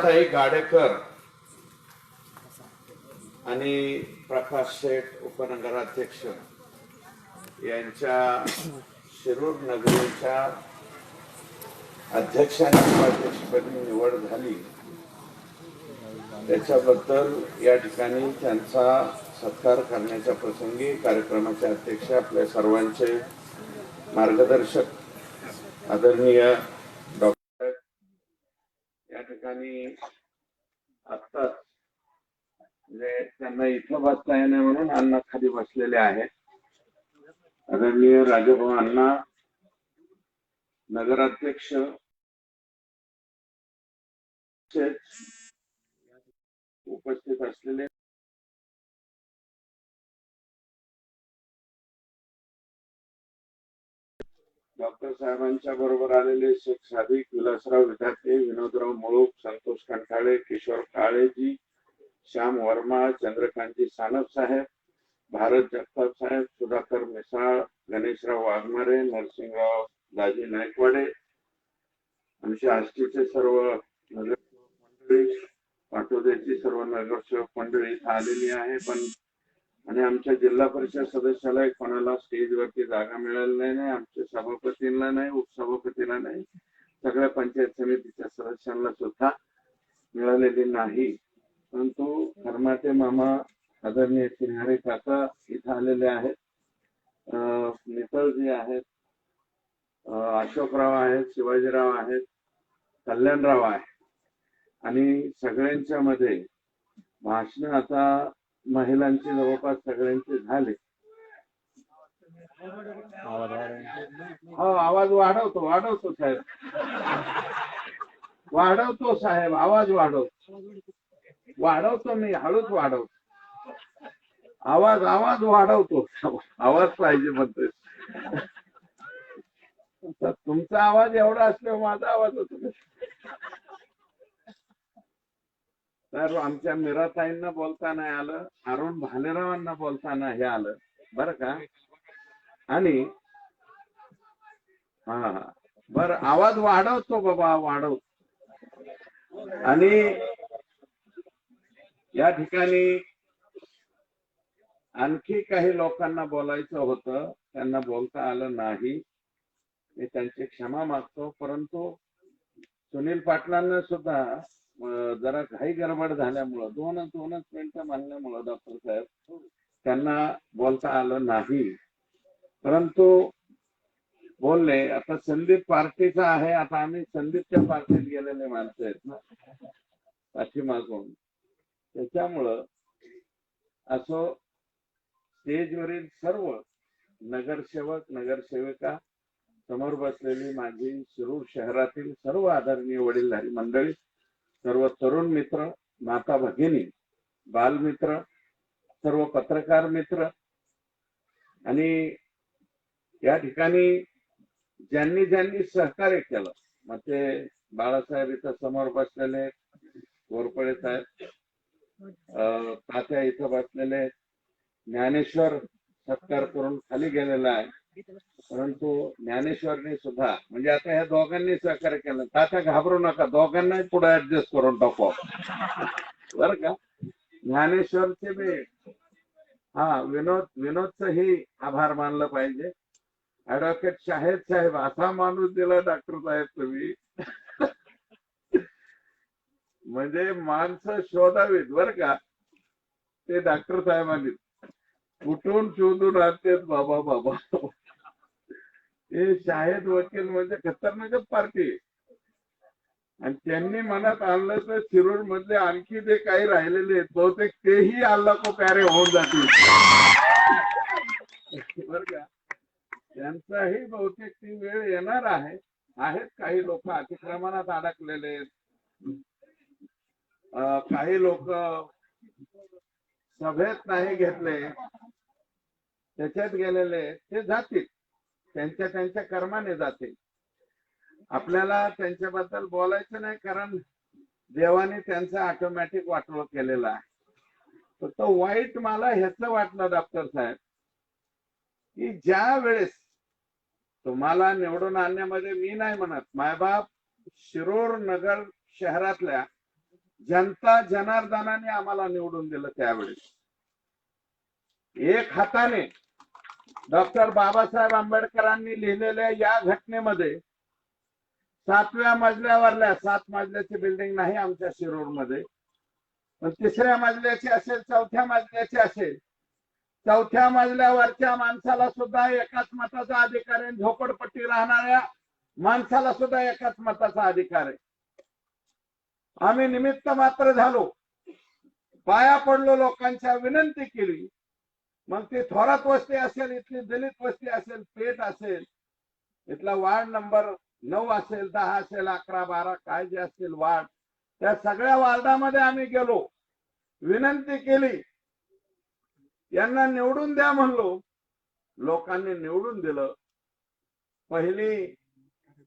सुधाताई गाडेकर आणि प्रकाश शेठ उपनगराध्यक्ष यांच्या शिरूर नगरीच्या अध्यक्ष आणि उपाध्यक्षपदी निवड झाली, त्याच्याबद्दल या ठिकाणी त्यांचा सत्कार करण्याच्या प्रसंगी कार्यक्रमाचे अध्यक्ष आपल्या सर्वांचे मार्गदर्शक आदरणीय डॉक्टर या ठिकाणी आत्ताच म्हणजे त्यांना इथं बसता येणे म्हणून अण्णा खाली बसलेले आहेत. आदरणीय राजभाऊ अण्णा, नगराध्यक्ष उपस्थित असलेले डॉक्टर साहेबांच्या बरोबर आलेले शेख सादिक, विलासराव विधाते, विनोदराव मुळूक, संतोष कंठाळे, किशोर काळेजी, श्याम वर्मा, चंद्रकांतजी सानप साहेब, भारत जगताप साहेब, सुधाकर मिसाळ, गणेशराव वाघमारे, नरसिंहराव दाजी नायकवाडे, आमच्या आष्टीचे सर्व नगरसेवक मंडळी, पाटोद्याची सर्व नगरसेवक मंडळी आलेली आहे. पण आणि आमच्या जिल्हा परिषद सदस्याला कोणाला स्टेजवरती जागा मिळाली नाही, आमच्या सभापतींना नाही, उपसभापतीला नाही, सगळ्या पंचायत समितीच्या सदस्यांना सुद्धा मिळालेली नाही. परंतु धर्माचे मामा आदरणीय श्रीहरी काका इथं आलेले आहेत, नितळजी आहेत, अशोकराव आहेत, शिवाजीराव आहेत, कल्याणराव आहे आणि सगळ्यांच्या मध्ये भाषण आता महिलांची जवळपास सगळ्यांचे झाले. आवाज वाढवतो साहेब, आवाज वाढवतो मी, हळूच वाढवतो आवाज वाढवतो, आवाज पाहिजे म्हणतोय. तुमचा आवाज एवढा असल्यावर माझा आवाज होतो. तर आमच्या मीराताईंना बोलता नाही आलं, अरुण भालेरावांना बोलताना हे आलं बरं का. आणि बरं, आवाज वाढवतो बाबा, वाढवतो. आणि या ठिकाणी आणखी काही लोकांना बोलायचं होतं, त्यांना बोलता आलं नाही, मी त्यांची क्षमा मागतो. परंतु सुनील पाटलांना सुद्धा जरा घाई गडबड झाल्यामुळं दोनच मिनिटं म्हणल्यामुळं डॉक्टर साहेब त्यांना बोलता आलं नाही, परंतु बोलले. आता संदीप पार्टीचा आहे, आता आम्ही संदीपच्या पार्टीत गेलेले माणसं आहेत ना पाठीमागून, त्याच्यामुळं असो स्टेजवरील सर्व नगरसेवक नगरसेविका, समोर बसलेली माझी शिरूर शहरातील सर्व आदरणीय वडीलधारी मंडळी, सर्व तरुण मित्र, माता भगिनी, बालमित्र, सर्व पत्रकार मित्र आणि या ठिकाणी ज्यांनी ज्यांनी सहकार्य केलं, मग ते बाळासाहेब इथं समोर बसलेले, घोरपडे साहेब, तात्या इथं बसलेले, ज्ञानेश्वर सत्कार करून खाली गेलेला आहे, परंतु ज्ञानेश्वरने सुद्धा म्हणजे आता ह्या दोघांनी सहकार्य केलं. तात्या घाबरू नका, दोघांनाही पुढे ऍडजस्ट करून टाकू बरं का. ज्ञानेश्वरचे बी विनोदचंही आभार मानलं पाहिजे. ऍडव्होकेट शाहेद साहेब असा माणूस दिला डॉक्टर साहेब तुम्ही म्हणजे माणसं शोधावीत बरं का, ते डॉक्टर साहेबांनी कुठून शोधून आणतेत बाबा. हे शाहेद वकील म्हणजे खतरनाकच पार्टी, आणि त्यांनी मनात आणलं तर शिरूर मधले आणखी जे काही राहिलेले आहेत बहुतेक तेही अल्लाह को प्यारे होऊन जातील बर का. त्यांचाही बहुतेक ती वेळ येणार आहे. आहेत काही लोक अतिक्रमणात अडकलेले, काही लोक सभेत नाही घेतले, त्याच्यात गेलेले, ते जातील, त्यांच्या कर्माने जातील. आपल्याला त्यांच्याबद्दल बोलायचं नाही, कारण देवाने त्यांचं ऑटोमॅटिक वाटोळ केलेलं आहे. तो वाईट मला ह्याच वाटलं डॉक्टर साहेब, की ज्या वेळेस तुम्हाला निवडून आणण्यामध्ये मी नाही म्हणत, मायबाप शिरूर नगर शहरातल्या जनता जनार्दनाने आम्हाला निवडून दिलं त्यावेळेस. एक हाताने डॉक्टर बाबासाहेब आंबेडकरांनी लिहिलेल्या या घटनेमध्ये 7व्या मजल्यावरल्या 7 मजल्याची बिल्डिंग नाही आमच्या शिरूरमध्ये, पण 3ऱ्या मजल्याची असेल, 4थ्या मजल्याची असेल, 4थ्या मजल्यावरच्या माणसाला सुद्धा एकाच मताचा अधिकार आहे, झोपडपट्टी राहणाऱ्या माणसाला सुद्धा एकाच मताचा अधिकार आहे. आम्ही निमित्त मात्र झालो, पाया पडलो, लोकांच्या विनंती केली. मग ती थोरात वस्ती असेल, इथली दलित वस्ती असेल, पेठ असेल, इथला वार्ड नंबर 9 असेल, 10 असेल, 11, 12 काय जे असतील वार्ड, त्या सगळ्या वार्डामध्ये आम्ही गेलो, विनंती केली, यांना निवडून द्या म्हणलो. लोकांनी निवडून दिलं. पहिली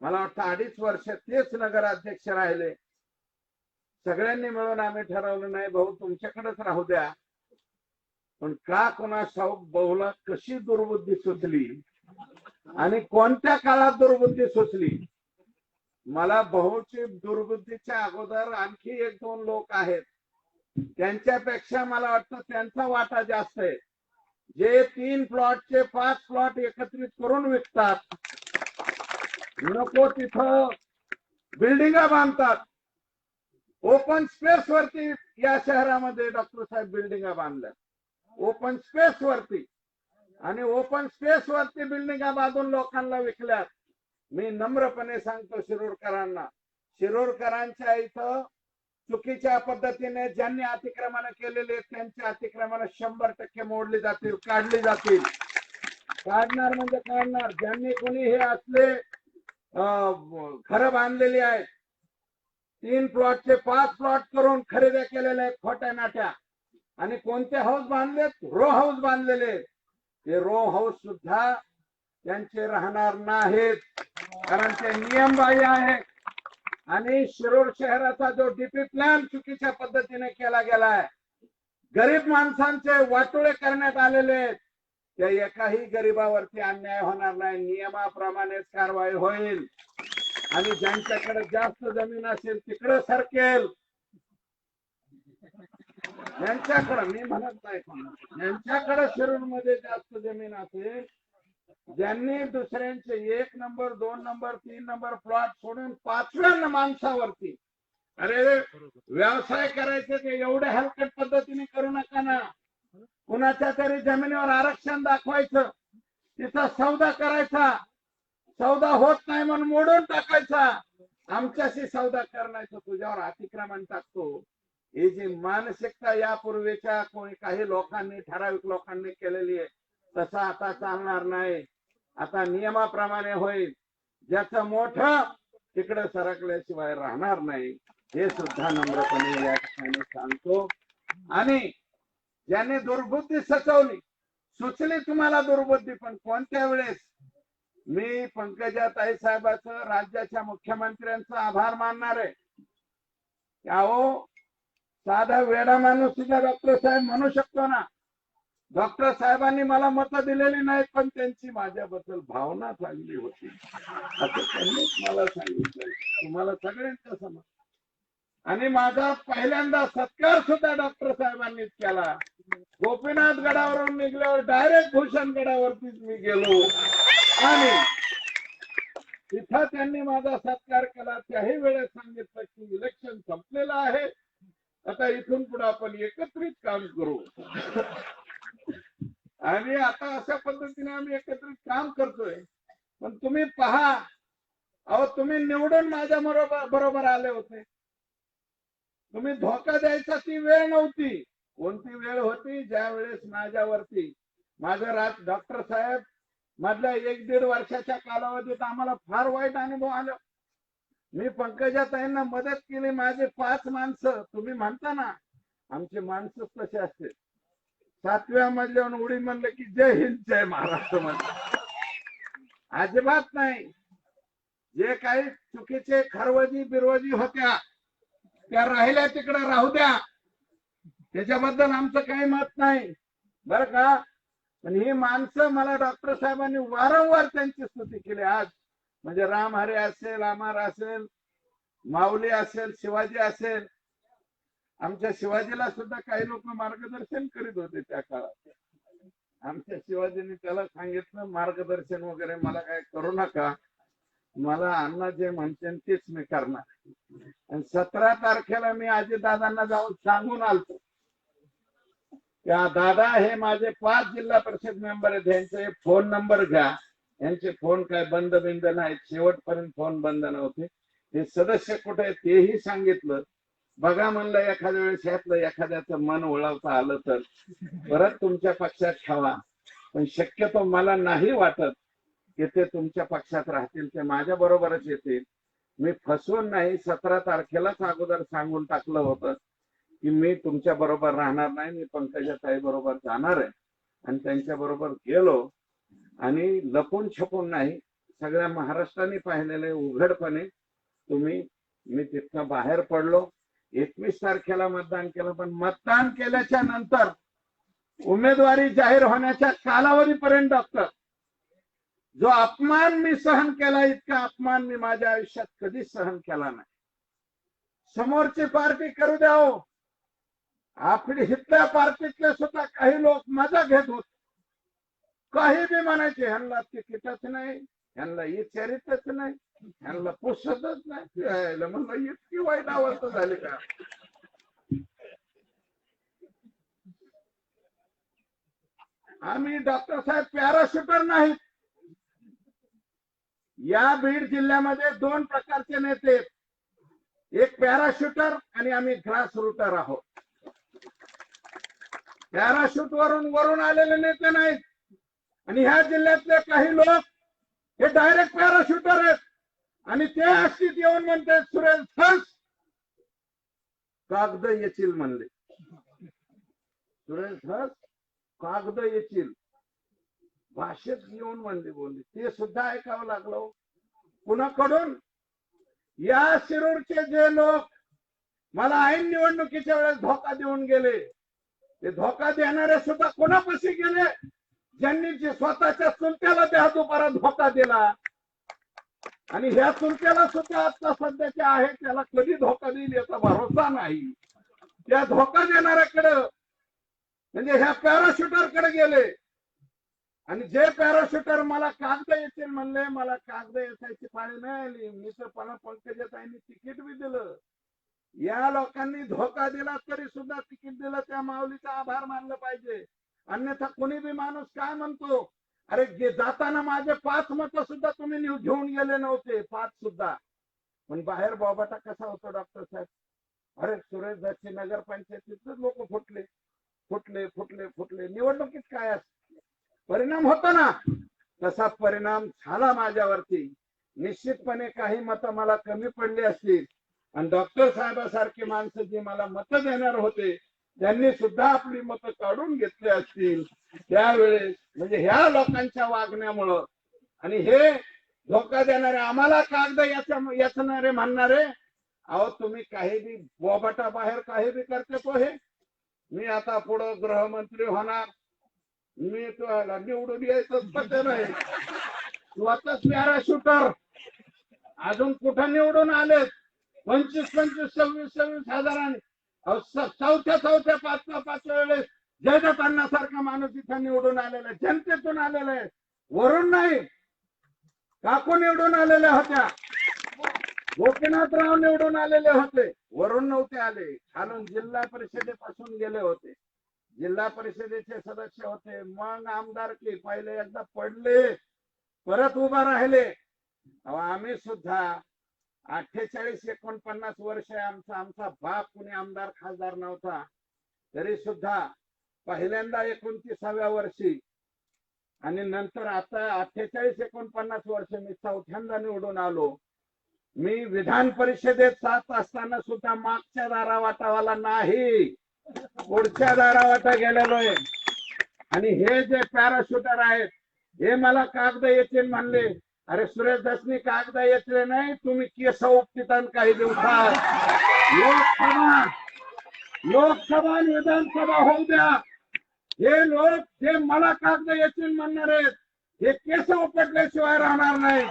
मला वाटतं 2.5 वर्ष तेच नगराध्यक्ष राहिले. सगळ्यांनी मिळून आम्ही ठरवलं, नाही भाऊ तुमच्याकडेच राहू द्या. पण का कोणास ठाऊक बहुला कशी दुर्बुद्धी सुचली आणि कोणत्या काळात दुर्बुद्धी सुचली. मला भाऊची दुर्बुद्धीच्या अगोदर आणखी 1-2 लोक आहेत, त्यांच्यापेक्षा मला वाटतं त्यांचा वाटा जास्त आहे. जे 3 प्लॉटचे 5 प्लॉट एकत्रित करून विकतात, नको तिथं बिल्डिंगा बांधतात. ओपन स्पेस वरती या शहरामध्ये डॉक्टर साहेब बिल्डिंगा बांधल्या, ओपन स्पेस वरती, आणि ओपन स्पेस वरती बिल्डिंगा बांधून लोकांना विकल्यात. मी नम्रपणे सांगतो शिरूरकरांना, शिरूरकरांच्या इथं चुकीच्या पद्धतीने ज्यांनी अतिक्रमण केलेले त्यांची अतिक्रमण 100% मोडली जातील, काढली जातील. काढणार म्हणजे काढणार. ज्यांनी कोणी हे असले घरं बांधलेली आहेत, 3 प्लॉटचे 5 प्लॉट करून खरेदी केलेले आहेत खोट्या नाट्या, आणि कोणते हाऊस बांधलेत, रो हाऊस बांधलेले, ते रो हाऊस सुद्धा त्यांचे राहणार नाहीत, कारण ते नियमबाह्य आहे. आणि शिरूर शहराचा जो डीपी प्लॅन चुकीच्या पद्धतीने केला गेलाय, गरीब माणसांचे वाटोळे करण्यात आलेले, त्या एकाही गरीबावरती अन्याय होणार नाही, नियमाप्रमाणेच कारवाई होईल. आणि ज्यांच्याकडे जास्त जमीन असेल तिकडे सरकेल. यांच्याकडे मी म्हणत नाही, यांच्याकडे शिरूरमध्ये जास्त जमीन असेल, ज्यांनी दुसऱ्यांचे 1 नंबर 2 नंबर 3 नंबर प्लॉट सोडून 5व्या माणसावरती, अरे व्यवसाय करायचे ते एवढ्या हलकट पद्धतीने करू नका ना. कुणाच्या तरी जमिनीवर आरक्षण दाखवायचं, तिथं सौदा करायचा, सौदा होत नाही म्हणून मोडून टाकायचा, आमच्याशी सौदा करण्याचं, तुझ्यावर अतिक्रमण टाकतो. ही जी मानसिकता यापूर्वीच्या काही लोकांनी, ठराविक लोकांनी केलेली आहे, तसं आता चालणार नाही. आता नियमाप्रमाणे होईल. ज्याचं मोठं तिकडे सरकल्याशिवाय राहणार नाही, हे सुद्धा नम्रपणे या ठिकाणी सांगतो. आणि ज्यांनी दुर्बुद्धी सचवली, सुचली तुम्हाला दुर्बुद्धी, पण कोणत्या वेळेस, मी पंकजाताई साहेबांचं, राज्याच्या मुख्यमंत्र्यांचा आभार मानणार आहे. अहो साधा वेडा माणूस सुद्धा डॉक्टर साहेब म्हणू शकतो ना. डॉक्टर साहेबांनी मला मतं दिलेली नाहीत, पण त्यांची माझ्याबद्दल भावना चांगली होती, असं त्यांनीच मला सांगितलं. तुम्हाला सगळ्यांच्या समोर. आणि माझा पहिल्यांदा सत्कार सुद्धा डॉक्टर साहेबांनीच केला. गोपीनाथ गडावरून निघल्यावर डायरेक्ट भूषण गडावरतीच मी गेलो, आणि तिथं त्यांनी माझा सत्कार केला. त्याही वेळेस सांगितलं की इलेक्शन संपलेलं आहे, आता इथून पुढे आपण एकत्रित काम करू. आणि आता अशा पद्धतीने आम्ही एकत्रित काम करतोय. पण तुम्ही पहा, अहो तुम्ही निवडून माझ्या बरोबर आले होते, तुम्ही धोका द्यायचा ती वेळ नव्हती. कोणती वेळ होती? ज्या वेळेस माझ्यावरती माझं डॉक्टर साहेब मधल्या 1-1.5 वर्षाच्या कालावधीत आम्हाला फार वाईट अनुभव आला. मी पंकजाताईंना मदत केली. माझे 5 माणसं, तुम्ही म्हणता ना आमचे माणसं कसे असते, 7व्या मजल्यावर उडी म्हणलं की जय हिंद जय महाराष्ट्र म्हणतात, अजिबात नाही. जे काही चुकीचे खरवजी बिरवजी होत्या त्या राहिल्या तिकडे राहू द्या, त्याच्याबद्दल आमचं काही मत नाही बरं का. पण ही माणसं, मला डॉक्टर साहेबांनी वारंवार त्यांची स्तुती केली. आज म्हणजे राम हरे असेल, अमर असेल, माऊली असेल, शिवाजी असेल, आमच्या शिवाजीला सुद्धा काही लोक मार्गदर्शन करीत होते त्या काळात. आमच्या शिवाजीने त्याला सांगितलं मार्गदर्शन वगैरे मला काय करू नका, मला अण्णा जे म्हणते तेच मी करणार. आणि 17 तारखेला मी अजितदादांना जाऊन सांगून आलतो, त्या दादा हे माझे 5 जिल्हा परिषद मेंबर आहेत, यांचे फोन नंबर घ्या. यांचे फोन काय बंद बिंद नाहीत, शेवटपर्यंत फोन बंद नव्हते. हे सदस्य कुठे आहेत तेही सांगितलं. बघा म्हणलं एखाद्या वेळेस यातलं एखाद्याचं मन वळवता आलं तर परत तुमच्या पक्षात ठेवा, पण शक्यतो मला नाही वाटत की ते तुमच्या पक्षात राहतील, ते माझ्या बरोबरच येतील. मी फसवून नाही, 17 तारखेलाच अगोदर सांगून टाकलं होतं की मी तुमच्या बरोबर राहणार नाही, मी पंकजाताई बरोबर जाणार आहे. आणि त्यांच्या बरोबर गेलो आणि लपून छपून नाही, सगळ्या महाराष्ट्राने पाहिलेले उघडपणे मी तिथनं बाहेर पडलो. 21 तारखेला मतदान केलं, पण मतदान केल्याच्या नंतर उमेदवारी जाहीर होण्याच्या कालावधीपर्यंत डॉक्टर, जो अपमान मी सहन केला, इतका अपमान मी माझ्या आयुष्यात कधीच सहन केला नाही. समोरची पार्टी करू द्यावं, आपली हितल्या पार्टीतले सुद्धा काही लोक मजा घेत होते, काही बी म्हणायचे, ह्यांना तिकीटच नाही, ह्यांना विचारितच नाही, ह्यांना पुसतच नाही. म्हणलं इतकी वाईट अवस्था झाली का? आम्ही डॉक्टर साहेब पॅराशूटर नाहीत. या बीड जिल्ह्यामध्ये 2 प्रकारचे नेते, एक पॅराशूटर आणि आम्ही ग्रास रूटर आहोत. पॅराशूट वरून आलेले नेते नाहीत. आणि ह्या जिल्ह्यातले काही लोक हे डायरेक्ट पॅराशूटर आहेत आणि ते अशीच येऊन म्हणते सुरेश धस कागद येतील म्हणले. सुरेश धस कागद येतील भाषेत येऊन म्हणले, बोलले. ते सुद्धा ऐकावं लागलं कुणाकडून? या शिरूरचे जे लोक मला ऐन निवडणुकीच्या वेळेस धोका देऊन गेले, ते धोका देणारे सुद्धा कोणापाशी गेले? ज्यांनी स्वतःच्या चुलत्याला त्या दुपारा धोका दिला. आणि ह्या चुलत्याला सुद्धा आता सध्याच्या आहे त्याला कधी धोका देईल याचा भरोसा नाही. त्या धोका देणाऱ्याकडे म्हणजे ह्या पॅराशूटरकडे गेले. आणि जे पॅराशूटर मला कागद येतील म्हणले, मला कागद यायची पाळी नाही आली. मी तर पंकजाताईंनी तिकीट बी दिलं. या लोकांनी धोका दिला तरी सुद्धा तिकीट दिलं, त्या माऊलीचा आभार मानलं पाहिजे. अन्यथा कोणी बी माणूस काय म्हणतो, अरे जाताना माझे 5 मत सुद्धा तुम्ही घेऊन गेले नव्हते, 5 सुद्धा. पण बाहेर बोबाटा कसा होतो डॉक्टर साहेब? अरे सुरेश धसची नगरपंचायतीतच लोक फुटले फुटले फुटले फुटले. निवडणुकीत काय परिणाम होतो ना, तसा परिणाम झाला माझ्यावरती. निश्चितपणे काही मतं मला कमी पडली असतील आणि डॉक्टर साहेबासारखी माणसं जी मला मतं देणार होते त्यांनी सुद्धा आपली मतं काढून घेतली असतील त्यावेळेस. म्हणजे ह्या लोकांच्या वागण्यामुळं आणि हे धोका देणारे, आम्हाला कागद याचणारे म्हणणारे, अहो तुम्ही काही बी बोबाटा बाहेर काही बी करते तो हे. मी आता पुढं गृहमंत्री होणार, मी तुला निवडून यायचंच पत्ते नाही. स्वतःच पॅराशूटर अजून कुठं निवडून आले? 25, 26 हजारांनी. चौथ्या 5व्या वेळेस जयदत्त अण्णासारखा माणूस इथं निवडून आलेला आहे, जनतेतून आलेला आहे, वरून नाही. काकू निवडून आलेल्या होत्या, गोपीनाथराव निवडून आलेले होते, वरून नव्हते आले, खालून जिल्हा परिषदेपासून गेले होते, जिल्हा परिषदेचे सदस्य होते. मग आमदारकी पहिले एकदा पडले, परत उभा राहिले. आम्ही सुद्धा 48-49 वर्ष आमचा बाप कुणी आमदार खासदार नव्हता, तरी सुद्धा पहिल्यांदा 29व्या वर्षी आणि नंतर आता 48-49 वर्ष मी 4थ्यांदा निवडून आलो. मी विधान परिषदेत 7 असताना सुद्धा मागच्या दारावाटावाला नाही, पुढच्या दारावाटा गेलेलो आहे. आणि हे जे पॅराशूटर आहेत हे मला कागद येतील म्हणले. अरे सुरेश धसनी कागद येतले नाही, तुम्ही केस उपटिता काही दिवसात. लोकसभा विधानसभा होऊ द्या, हे लोक जे मला कागद येतील म्हणणार आहेत हे केस उपटल्याशिवाय राहणार नाही.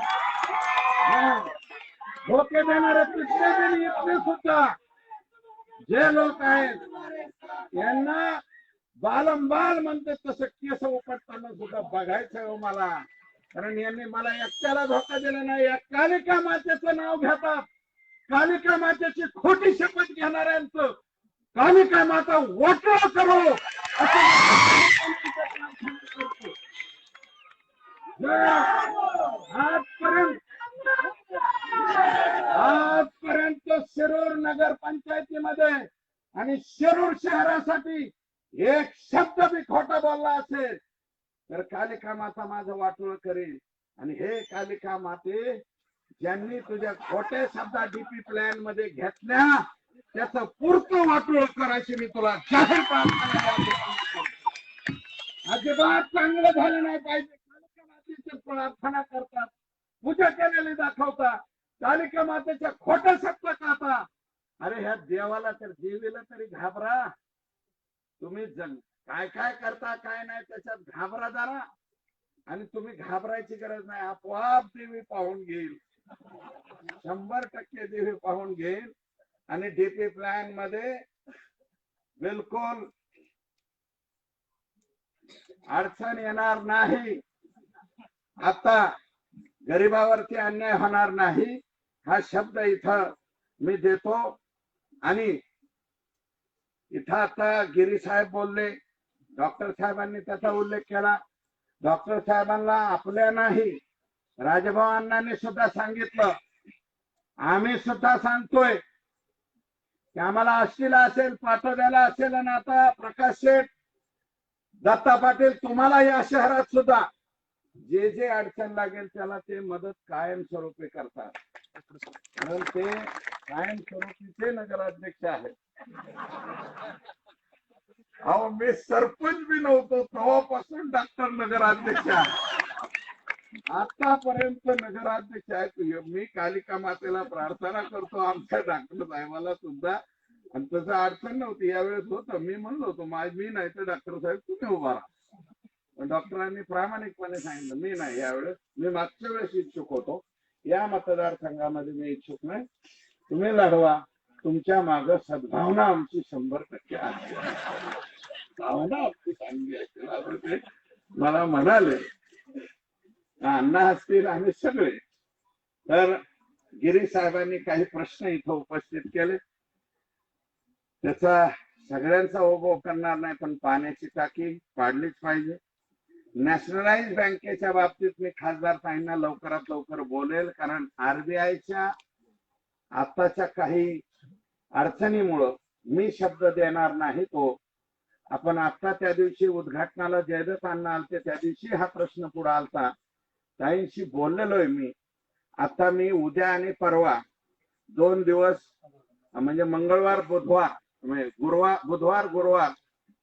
धोके देणारे तिथले सुद्धा जे लोक आहेत यांना बालंबाल म्हणते तसं केस उपटताना सुद्धा बघायचंय हो मला. कारण यांनी मला एकट्याला धोका दिला नाही. या कालिका मातेचं नाव घेतात, कालिका मातेची खोटी शपथ घेणाऱ्यांचं कालिका माता वाटोळ करो आजपर्यंत शिरूर नगरपंचायतीमध्ये आणि शिरूर शहरासाठी एक शब्द बी खोटा बोलला असेल तर कालिका माता माझं वाटोळ करेल. आणि हे कालिका माते ज्यांनी तुझ्या खोट्या शब्दा डीपी प्लॅन मध्ये घेतल्या त्याचं पुरतं वाटोळ करायची मी तुला जाहीर प्रार्थना. अजिबात चांगलं झालं नाही पाहिजे. कालिका मातेची प्रार्थना करतात, पूजा केलेली दाखवतात, कालिका मातेच्या खोट्या शब्द खाता. अरे ह्या देवाला तर देवीला तरी घाबरा. तुम्ही काय काय करता काय नाही त्याच्यात घाबरा जरा. आणि तुम्ही घाबरायची गरज नाही, आपोआप देवी पाहून घेईल, 100% देवी पाहून घेईल. आणि डीपी प्लॅन मध्ये बिलकुल अडचण येणार नाही. आता गरिबावरती अन्याय होणार नाही हा शब्द इथं मी देतो. आणि इथं आता गिरी साहेब बोलले, डॉक्टर साहेबांनी त्याचा उल्लेख केला. डॉक्टर साहेबांना आपल्या नाही राजभाऊ अण्णांनी सुद्धा सांगितलं, आम्ही सुद्धा सांगतोय की आम्हाला आष्टीला असेल, पाटोद्याला असेल आणि आता प्रकाश शेठ, दत्ता पाटील तुम्हाला या शहरात सुद्धा जे जे अडचण लागेल त्याला ते मदत कायमस्वरूपी करतात. कारण ते कायमस्वरूपीचे नगराध्यक्ष आहेत. अहो मी सरपंच बी नव्हतो तेव्हापासून डॉक्टर नगराध्यक्ष आहे, आतापर्यंत नगराध्यक्ष आहेत. मी कालिका मातेला प्रार्थना करतो आमच्या डॉक्टर साहेबाला सुद्धा. आणि तसं अडचण नव्हती, यावेळेस होतं. मी म्हणलो होतो मी नाही तर डॉक्टर साहेब तुम्ही उभा राहा. पण डॉक्टरांनी प्रामाणिकपणे सांगितलं मी नाही यावेळेस. मी मागच्या वेळेस इच्छुक होतो, या मतदारसंघामध्ये मी इच्छुक नाही, तुम्ही लढवा. तुमच्या माग सद्भावना आमची 100% आहे. भावना आपली चांगली आहे. मला म्हणाले अण्णा असतील आणि सगळे. तर गिरी साहेबांनी काही प्रश्न इथं उपस्थित केले, त्याचा सगळ्यांचा ओघ करणार नाही, पण पाण्याची टाकी पाडलीच पाहिजे. नॅशनलाइज बँकेच्या बाबतीत मी खासदार साहेबांना लवकरात लवकर बोलेल. कारण आरबीआयच्या आताच्या काही अडचणीमुळं मी शब्द देणार नाही. तो आपण आता त्या दिवशी उद्घाटनाला जयदत्त अण्णा आलते त्या दिवशी हा प्रश्न पुढे आलता, ताईंशी बोललेलोय मी. आता मी उद्या आणि परवा 2 दिवस म्हणजे मंगळवार बुधवार म्हणजे बुधवार गुरुवार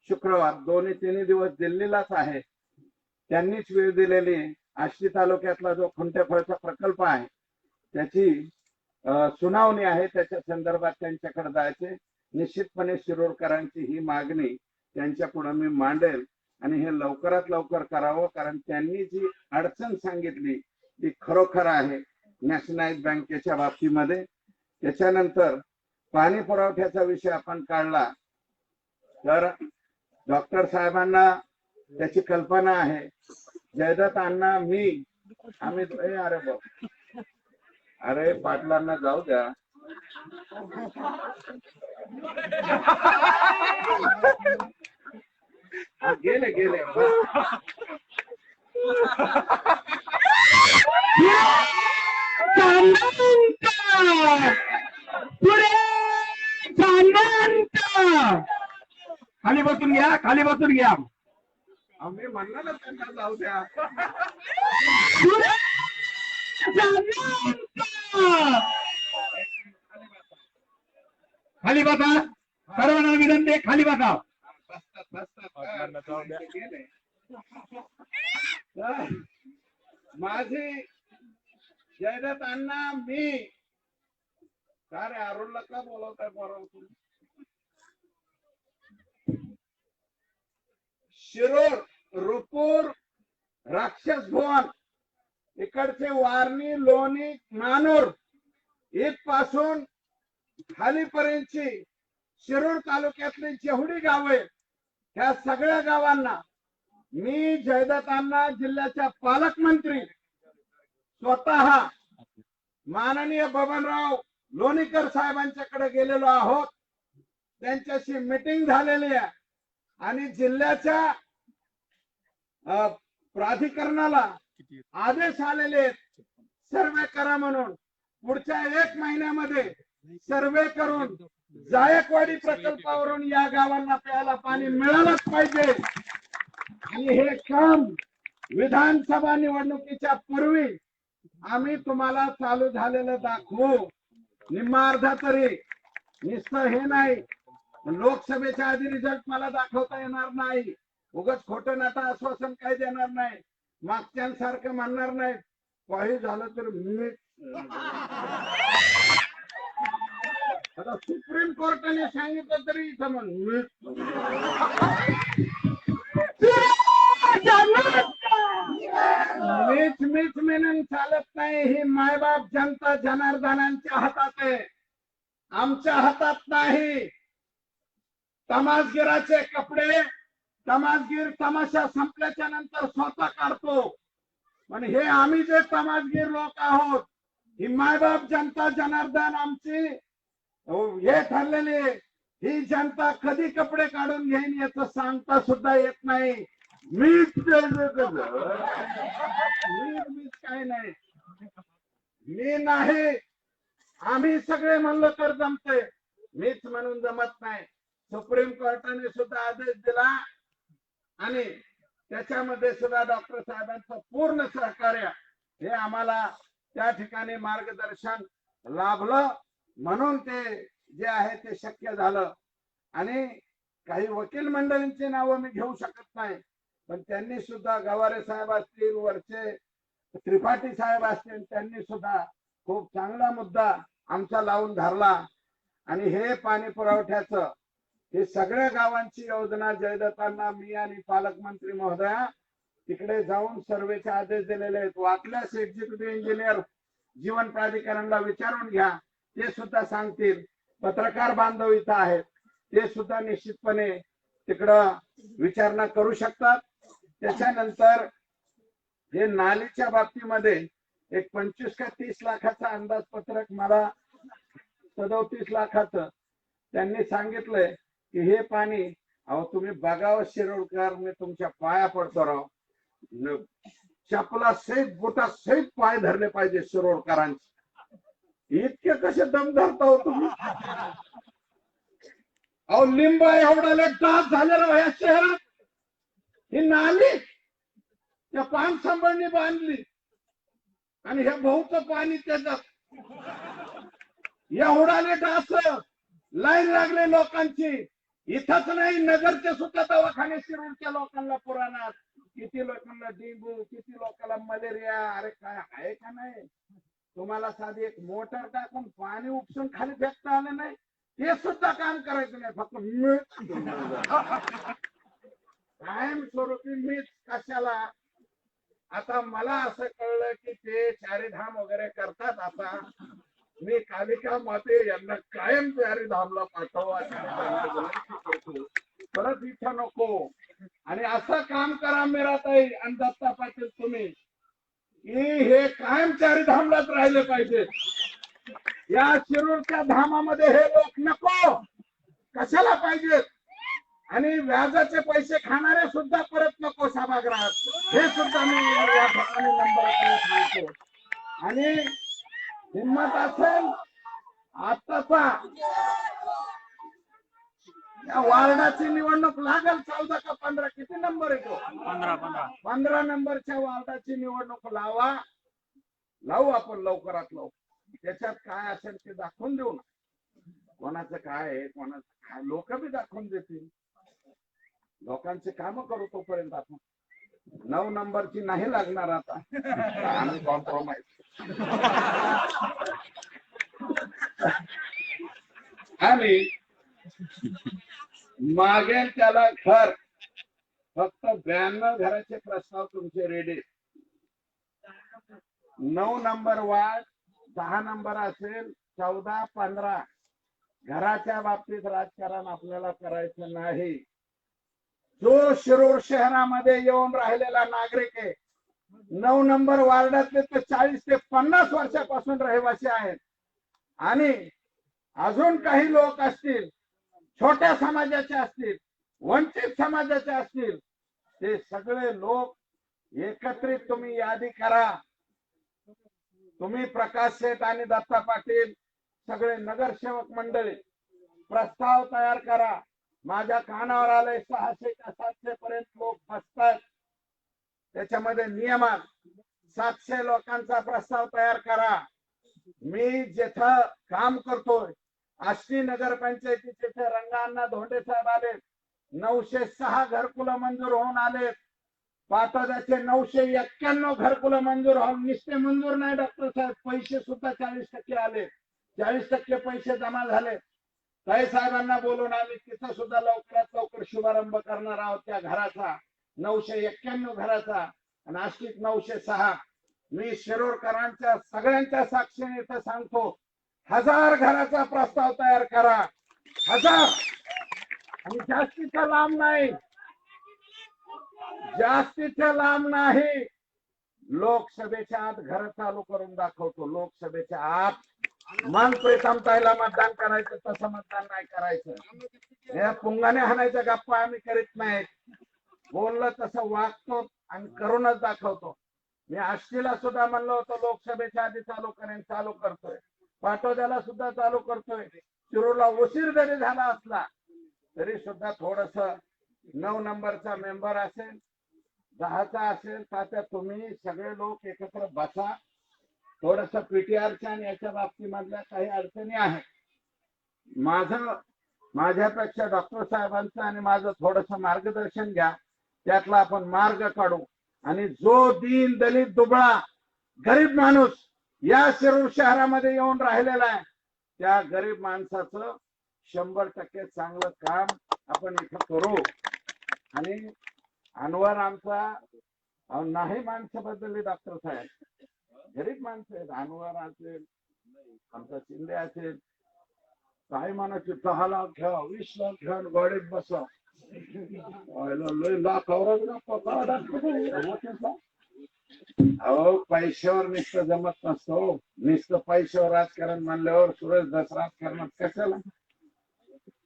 शुक्रवार दोन्ही 3 दिवस दिल्लीलाच आहे. त्यांनीच वेळ दिलेली. आष्टी तालुक्यातला जो खुंटेफळचा प्रकल्प आहे त्याची सुनावणी आहे, त्याच्या संदर्भात त्यांच्याकडे जायचे. निश्चितपणे शिरूरकरांची ही मागणी त्यांच्या पुढे मी मांडेल आणि हे लवकरात लवकर करावं. कारण त्यांनी जी अडचण सांगितली ती खरोखर आहे नॅशनलाइज बँकेच्या बाबतीमध्ये. त्याच्यानंतर पाणी पुरवठ्याचा विषय आपण काढला तर डॉक्टर साहेबांना त्याची कल्पना आहे. जयदत्त अण्णा मी आम्ही अरे पाटलांना जाऊ द्या. गेले गेले खाली बसून घ्या, खाली बसून घ्या. आम्ही म्हणलं ना त्यांना जाऊ द्या. खाली बसा, सर्वांना विनंती खाली बसा. माझी जयदत्त अण्णा मी का रे अरुणला का बोलवताय बरोबर. शिरूर, रुपूर, राक्षस भुवन इकडचे वारणी, लोणी, नानूर इथपासून खालीपर्यंतची शिरूर तालुक्यातली जेवढी गाव आहेत ह्या सगळ्या गावांना मी जयदत्तांना जिल्ह्याच्या पालकमंत्री स्वतः माननीय बबनराव लोणीकर साहेबांच्याकडे गेलेलो आहोत. त्यांच्याशी मीटिंग झालेली आहे आणि जिल्ह्याच्या प्राधिकरणाला आदेश आलेले आहेत सर्वे करा म्हणून. पुढच्या 1 महिन्यामध्ये सर्वे करून जायकवाडी प्रकल्पावरून या गावांना प्यायला पाणी मिळालंच पाहिजे. आणि हे काम विधानसभा निवडणुकीच्या पूर्वी आम्ही तुम्हाला चालू झालेलं दाखवू. निम्मा अर्धा तरी नुसतं हे नाही, लोकसभेच्या आधी रिझल्ट मला दाखवता येणार नाही. उगाच खोटं नाटा आश्वासन काही देणार नाही. मागच्यांसारखं म्हणणार नाही काही झालं तर मी आता सुप्रीम कोर्टाने सांगितलं तरी समज मीच म्हणून चालत नाही. ही मायबाप जनता जनार्दनांच्या हातात आहे, आमच्या हातात नाही. तमासगिराचे कपडे तमासगीर तमाशा संपल्याच्या नंतर स्वतः काढतो, पण हे आम्ही जे तमासगीर लोक आहोत ही मायबाप जनता जनार्दन आमची हे ठरलेली. ही जनता कधी कपडे काढून घेईन याचं सांगता सुद्धा येत नाही. मीच काय नाही, मी नाही. आम्ही सगळे म्हणलो तर जमते, मीच म्हणून जमत नाही. सुप्रीम कोर्टाने सुद्धा आदेश दिला आणि त्याच्यामध्ये सुद्धा डॉक्टर साहेबांचं पूर्ण सहकार्य हे आम्हाला त्या ठिकाणी मार्गदर्शन लाभलं म्हणून ते जे आहे ते शक्य झालं. आणि काही वकील मंडळींची नावं मी घेऊ शकत नाही, पण त्यांनी सुद्धा गवारे साहेब असतील, वरचे त्रिपाठी साहेब असतील, त्यांनी सुद्धा खूप चांगला मुद्दा आमचा लावून धरला. आणि हे पाणी पुरवठ्याचं हे सगळ्या गावांची योजना जयदत्तांना मी आणि पालकमंत्री महोदया तिकडे जाऊन सर्वेचे आदेश दिलेले आहेत. वाटल्यास एक्झिक्युटिव्ह इंजिनियर जीवन प्राधिकरणला विचारून घ्या, ते सुद्धा सांगतील. पत्रकार बांधव इथं आहेत, ते सुद्धा निश्चितपणे तिकडं विचारणा करू शकतात. त्याच्यानंतर हे नालीच्या बाबतीमध्ये एक 25 का 30 लाखाचा अंदाजपत्रक मला 37 लाखाचं त्यांनी सांगितलंय की हे पाणी अहो तुम्ही बघावं शिरोडकर, मी तुमच्या पाया पडतो राव. चपला सहित बोटा सहित पाय धरले पाहिजे शिरोडकरांचे. इतके कसे दम धरता हो तुम्ही? अहो लिंबा एवढा तास झालेला या शहरात. ही नाली त्या पान सांभाळणी बांधली आणि हे बहुतं पाणी त्याच्यात एवढा लेट असं लाईन लागले लोकांची. इथंच नाही, नगरचे सुद्धा दवाखाने शिरूरच्या लोकांना पुराणात. किती लोकांना डेंगू, किती लोकांना मलेरिया. अरे काय आहे का नाही? तुम्हाला साधी एक मोटर टाकून पाणी उपसून खाली फेकता आलं नाही, ते सुद्धा काम करायचं नाही. फक्त कायम स्वरूपी मीच कशाला. आता मला असं कळलं की ते चारीधाम वगैरे करतात. आता मी कालिका माते यांना कायम चारीधामला पाठवा, परत इथं नको. आणि असं काम करा मीराताई आणि दत्ता पाटील तुम्ही की हे कायम चारीधामलाच राहिले पाहिजे. या शिरूरच्या धामामध्ये हे लोक नको, कशाला पाहिजेत. आणि व्याजाचे पैसे खाणारे सुद्धा परत नको सभागृहात, हे सुद्धा मी या ठिकाणी नंबर सांगतो. आणि हिंमत असेल आताचा या वार्डाची निवडणूक लागेल 14 का 15, किती नंबर येतो? 15 नंबरच्या वार्डाची निवडणूक लावू आपण लवकरात लवकर. त्याच्यात काय असेल ते दाखवून देऊ ना, कोणाचं काय आहे कोणाचं काय. लोक बी दाखवून देतील, लोकांचे काम करू तोपर्यंत. आपण 9 नंबरची नाही लागणार आता, आम्ही कॉम्प्रोमाइज. आणि मागेल त्याला घर. फक्त 92 घराचे प्रस्ताव तुमचे रेडी. 9 नंबर वार्ड, 10 नंबर असेल, 14, 15 घराच्या बाबतीत राजकारण आपल्याला करायचं नाही. जो शिरूर शहरामध्ये येऊन राहिलेला नागरिक आहे, 9 नंबर वार्डातले तर 40 ते 50 वर्षापासून रहिवासी आहेत. आणि अजून काही लोक असतील, छोट्या समाजाचे असतील, वंचित समाजाचे असतील, ते सगळे लोक एकत्रित तुम्ही यादी करा. तुम्ही प्रकाश सेठ आणि दत्ता पाटील सगळे नगरसेवक मंडळी प्रस्ताव तयार करा. माझ्या कानावर आलंय 600 का 700 पर्यंत लोक बसतात. त्याच्यामध्ये नियमात 700 लोकांचा प्रस्ताव तयार करा. मी जिथं काम करतोय आष्टी नगरपंचायतीचे रंगाअण्णा धोंडे साहेब आले, 906 घरकुलं मंजूर होऊन आले. पाटोद्याचे 991 घरकुलं मंजूर होऊन, निश्चित मंजूर नाही डॉक्टर साहेब, पैसे सुद्धा 40% आले, 40% पैसे जमा झाले. ताई साहेबांना बोलून आम्ही तिथं सुद्धा लवकरात लवकर शुभारंभ करणार आहोत त्या घराचा, 991 घराचा आणि आष्टीत 906. मी शिरूरकरांच्या सगळ्यांच्या साक्षीने इथं सांगतो, 1000 घराचा प्रस्ताव तयार करा. 1000 आणि जास्तीचा लांब नाही, जास्तीच्या लांब नाही. लोकसभेच्या आत घर चालू करून दाखवतो. लोकसभेच्या आत मन प्रीतमताईला मतदान करायचं, तसं मतदान नाही करायचं. या पुंगाने हाणायच्या गप्पा आम्ही करीत नाहीत. बोललं तसं वागतो आणि करूनच दाखवतो. मी आष्टीला सुद्धा म्हणलं होतं लोकसभेच्या आधी चालू करेन, चालू करतोय. पाटोद्याला सुद्धा चालू करतोय. शिरूरला उशीर जरी झाला असला तरी सुद्धा थोडस 9 नंबरचा मेंबर असेल, 10चा असेल, तात्या तुम्ही सगळे लोक एकत्र बसा. थोडस पीटीआरच्या आणि याच्या बाबतीमधल्या काही अडचणी आहेत. माझ्यापेक्षा डॉक्टर साहेबांचं आणि माझं थोडस मार्गदर्शन घ्या, त्यातला आपण मार्ग काढू. आणि जो दीन दलित दुबळा गरीब माणूस या शिरूर शहरामध्ये येऊन राहिलेला आहे, त्या गरीब माणसाचं 100% चांगलं काम आपण इथं करू. आणि अनवर आमचा नाही माणसं बदलली डॉक्टर साहेब, गरीब माणसं आहेत. अनवर असेल, आमचा शिंदे असेल, काही म्हणायचे 10 लाख घ्या, 20 लाख घ्या, गाडीत बसा. अहो पैशावर नुसतं जमत नसतो. नुसतं पैशावर राजकारण मानल्यावर सुरेश दस राजकारणात कशाला?